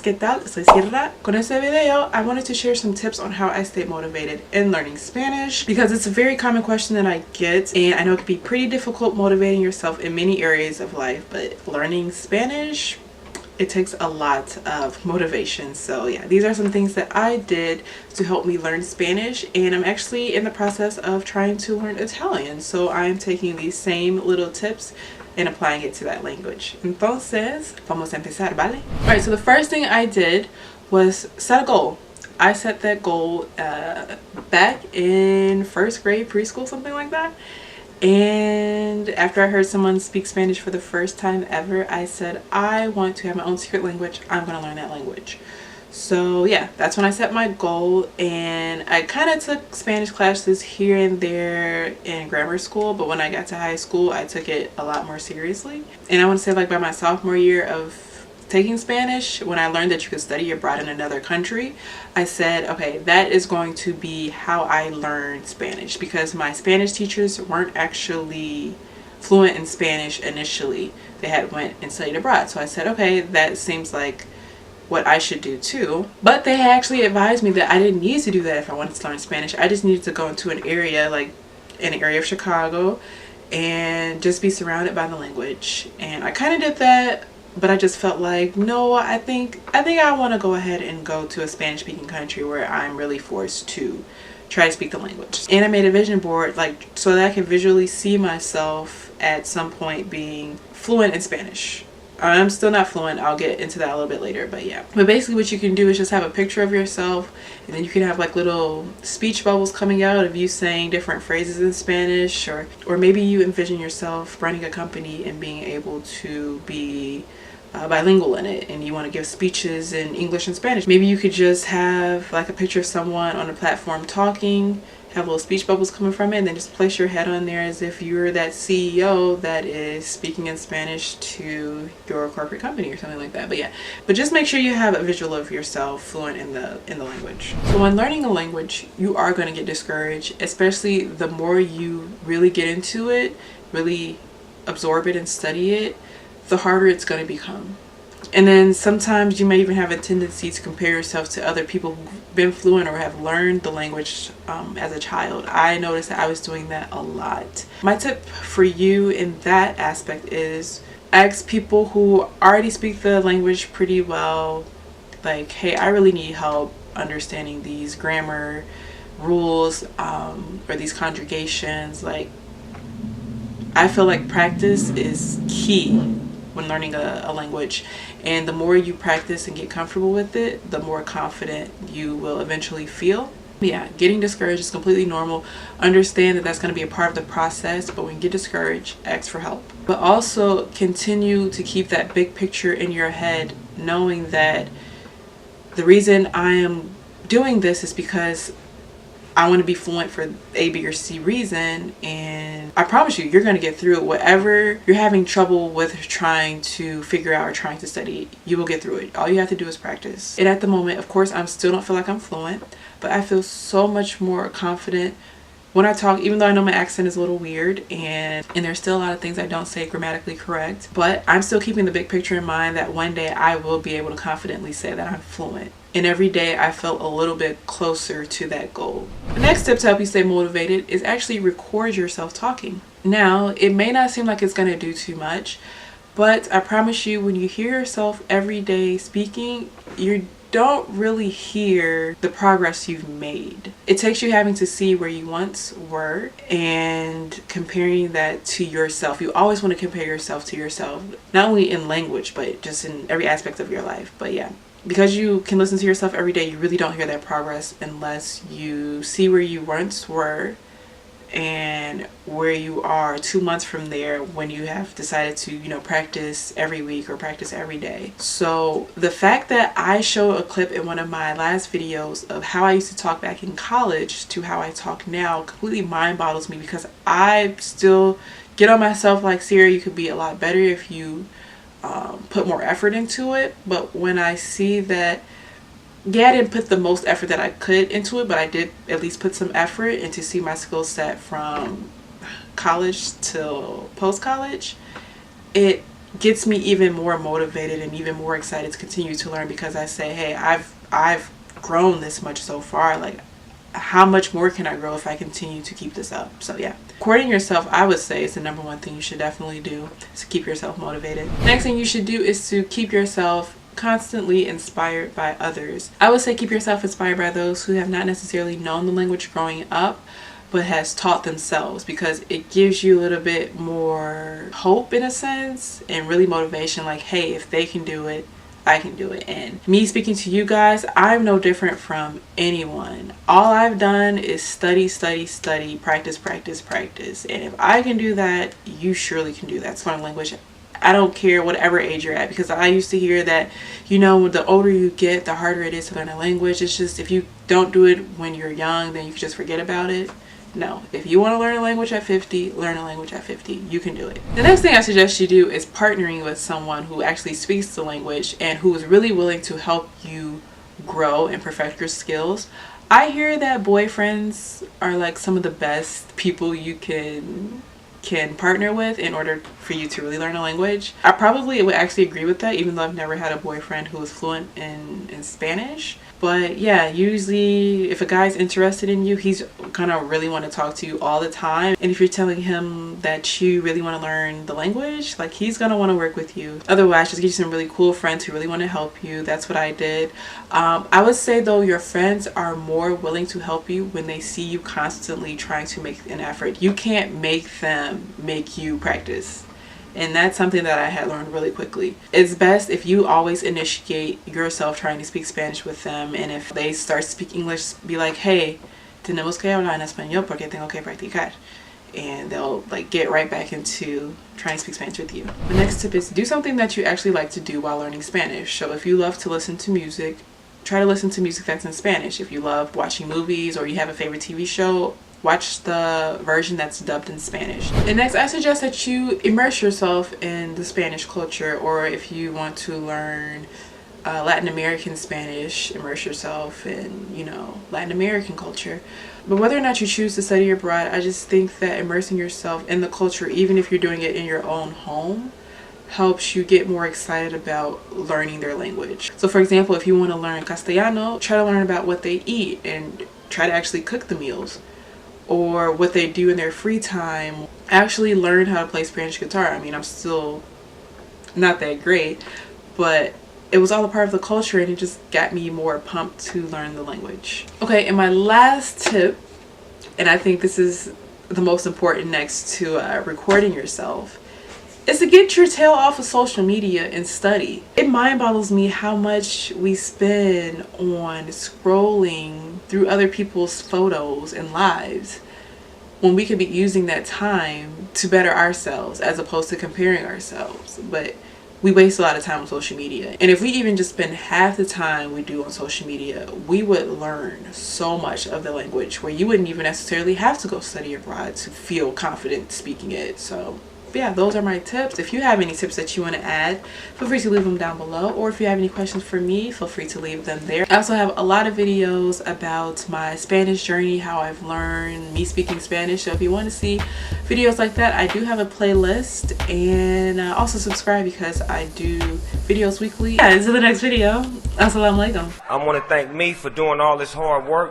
¿qué tal? Soy Sierra. Con este video, I wanted to share some tips on how I stay motivated in learning Spanish because it's a very common question that I get, and I know it can be pretty difficult motivating yourself in many areas of life, but learning Spanish, it takes a lot of motivation. So yeah, these are some things that I did to help me learn Spanish, and I'm actually in the process of trying to learn Italian. So I'm taking these same little tips and applying it to that language. Entonces, vamos a empezar, ¿vale? Alright, so the first thing I did was set a goal. I set that goal back in first grade, preschool, something like that. And after I heard someone speak Spanish for the first time ever, I said, I want to have my own secret language. I'm going to learn that language. So yeah, that's when I set my goal, and I kind of took Spanish classes here and there in grammar school, but when I got to high school, I took it a lot more seriously. And I want to say, like, by my sophomore year of taking Spanish, when I learned that you could study abroad in another country, I said, okay, that is going to be how I learn Spanish, because my Spanish teachers weren't actually fluent in Spanish initially. They had went and studied abroad. So I said, okay, that seems like what I should do too. But they actually advised me that I didn't need to do that if I wanted to learn Spanish. I just needed to go into an area, like an area of Chicago, and just be surrounded by the language. And I kind of did that, but I just felt like, no, I think I want to go ahead and go to a Spanish speaking country where I'm really forced to try to speak the language. And I made a vision board, like, so that I can visually see myself at some point being fluent in Spanish. I'm still not fluent. I'll get into that a little bit later, but yeah. But basically what you can do is just have a picture of yourself, and then you can have like little speech bubbles coming out of you saying different phrases in Spanish, or maybe you envision yourself running a company and being able to be bilingual in it, and you want to give speeches in English and Spanish. Maybe you could just have like a picture of someone on a platform talking, have little speech bubbles coming from it, and then just place your head on there as if you're that CEO that is speaking in Spanish to your corporate company or something like that. But yeah, but just make sure you have a visual of yourself fluent in the language. So when learning a language, you are going to get discouraged, especially the more you really get into it, really absorb it and study it, the harder it's going to become. And then sometimes you may even have a tendency to compare yourself to other people who've been fluent or have learned the language as a child. I noticed that I was doing that a lot. My tip for you in that aspect is ask people who already speak the language pretty well, like, hey, I really need help understanding these grammar rules or these conjugations. Like, I feel like practice is key when learning a language, and the more you practice and get comfortable with it, the more confident you will eventually feel. Yeah, getting discouraged is completely normal. Understand that that's going to be a part of the process, but when you get discouraged, ask for help. But also continue to keep that big picture in your head, knowing that the reason I am doing this is because I want to be fluent for A, B, or C reason, and I promise you, you're going to get through it. Whatever you're having trouble with trying to figure out or trying to study, you will get through it. All you have to do is practice. And at the moment, of course, I still don't feel like I'm fluent, but I feel so much more confident when I talk, even though I know my accent is a little weird, and there's still a lot of things I don't say grammatically correct, but I'm still keeping the big picture in mind that one day I will be able to confidently say that I'm fluent. And every day I felt a little bit closer to that goal. The next tip to help you stay motivated is actually record yourself talking. Now, it may not seem like it's going to do too much, but I promise you, when you hear yourself every day speaking, you don't really hear the progress you've made. It takes you having to see where you once were and comparing that to yourself. You always want to compare yourself to yourself, not only in language, but just in every aspect of your life. But yeah, because you can listen to yourself every day, you really don't hear that progress unless you see where you once were and where you are 2 months from there when you have decided to, you know, practice every week or practice every day. So the fact that I show a clip in one of my last videos of how I used to talk back in college to how I talk now completely mind boggles me, because I still get on myself like, Sierra, you could be a lot better if you put more effort into it. But when I see that, yeah, I didn't put the most effort that I could into it, but I did at least put some effort, and to see my skill set from college till post-college, it gets me even more motivated and even more excited to continue to learn, because I say, hey, I've grown this much so far. Like, how much more can I grow if I continue to keep this up? So yeah, recording yourself, I would say, is the number one thing you should definitely do to keep yourself motivated. Next thing you should do is to keep yourself constantly inspired by others. I would say keep yourself inspired by those who have not necessarily known the language growing up, but has taught themselves, because it gives you a little bit more hope in a sense, and really motivation, like, hey, if they can do it, I can do it. And me speaking to you guys, I'm no different from anyone. All I've done is study, practice, practice. And if I can do that, you surely can do that. It's foreign language. I don't care whatever age you're at, because I used to hear that, you know, the older you get, the harder it is to learn a language. It's just, if you don't do it when you're young, then you can just forget about it. No, if you want to learn a language at 50, learn a language at 50. You can do it. The next thing I suggest you do is partnering with someone who actually speaks the language and who is really willing to help you grow and perfect your skills. I hear that boyfriends are like some of the best people you can partner with in order for you to really learn a language. I probably would actually agree with that, even though I've never had a boyfriend who was fluent in Spanish. But yeah, usually if a guy's interested in you, he's gonna really want to talk to you all the time. And if you're telling him that you really want to learn the language, like, he's gonna want to work with you. Otherwise, just get you some really cool friends who really want to help you. That's what I did. I would say though, your friends are more willing to help you when they see you constantly trying to make an effort. You can't make them make you practice. And that's something that I had learned really quickly. It's best if you always initiate yourself trying to speak Spanish with them. And if they start to speak English, be like, hey, tenemos que hablar en español porque tengo que practicar. And they'll like get right back into trying to speak Spanish with you. The next tip is do something that you actually like to do while learning Spanish. So if you love to listen to music, try to listen to music that's in Spanish. If you love watching movies or you have a favorite TV show, watch the version that's dubbed in Spanish. And next, I suggest that you immerse yourself in the Spanish culture, or if you want to learn Latin American Spanish, immerse yourself in, you know, Latin American culture. But whether or not you choose to study abroad, I just think that immersing yourself in the culture, even if you're doing it in your own home, helps you get more excited about learning their language. So for example, if you want to learn Castellano, try to learn about what they eat and try to actually cook the meals, or what they do in their free time. Actually learn how to play Spanish guitar. I mean, I'm still not that great, but it was all a part of the culture, and it just got me more pumped to learn the language. Okay, and my last tip, and I think this is the most important next to recording yourself, is to get your tail off of social media and study. It mind boggles me how much we spend on scrolling through other people's photos and lives when we could be using that time to better ourselves as opposed to comparing ourselves. But we waste a lot of time on social media. And if we even just spend half the time we do on social media, we would learn so much of the language where you wouldn't even necessarily have to go study abroad to feel confident speaking it. So yeah, those are my tips. If you have any tips that you want to add, feel free to leave them down below. Or if you have any questions for me, feel free to leave them there. I also have a lot of videos about my Spanish journey, how I've learned me speaking Spanish. So if you want to see videos like that, I do have a playlist. And also subscribe, because I do videos weekly. Yeah, until the next video. Assalamu alaikum. I want to thank me for doing all this hard work.